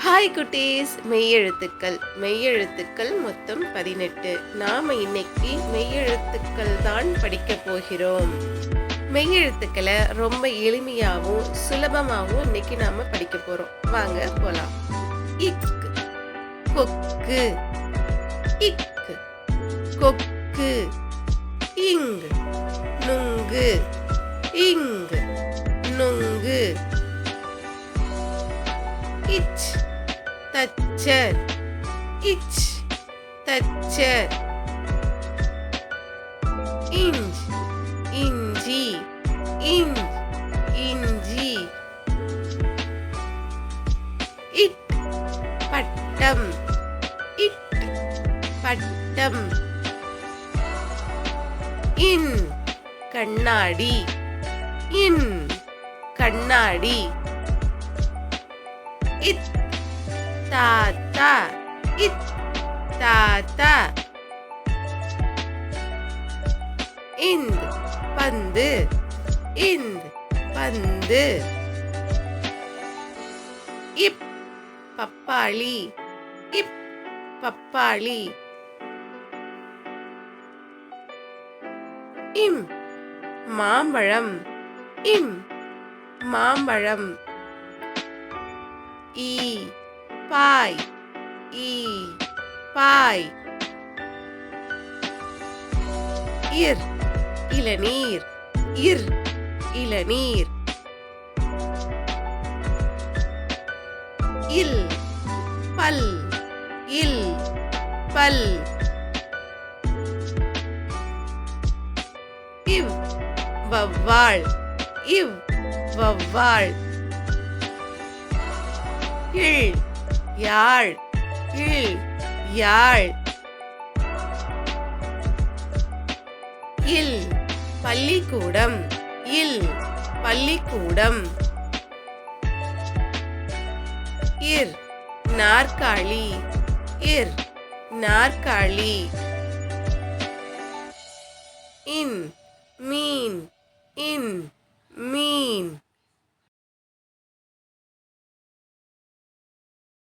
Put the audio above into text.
Hi குட்டீஸ், மெய்யெழுத்துக்கள் மொத்தம் 18. நாம இன்னைக்கு மெய்யெழுத்துக்கள் தான் படிக்க போகிறோம். மெய்யெழுத்துக்களை ரொம்ப எளிமையாகவும் சுலபமாகவும் இன்னைக்கு நாம படிக்க போறோம். வாங்க போலாம். இக்கு, கொக்கு, இக்கு, கொக்கு, இங்கு, நுங்கு, இங்கு, நுங்கு, இச், தச்சர், இச், தச்சர், இஞ்ச், இஞ்சி, இஞ்ச், இஞ்சி, இட், பட்டம், இட், பட்டம், இன், கண்ணாடி, இன், கண்ணாடி, இத், தாத்தா, இத், தாத்தா, இந்த், பந்து, இந்த், பந்து, இப், பப்பாளி, இப், பப்பாளி, இம், மாம்பழம், இம், மாம்பழம், ஈ, பாய், ஈ, பாய், இர், இளநீர், இர், இளநீர், இல், பல், இல், பல், இவ், வவ்வாள், இவ், வவ்வாள், இள், யாழ், இள், யாழ், இல், பள்ளிக்கூடம், இல், பள்ளிக்கூடம், இர், நாற்காலி, இர், நாற்காலி, இன், மீன், இன், மீன்,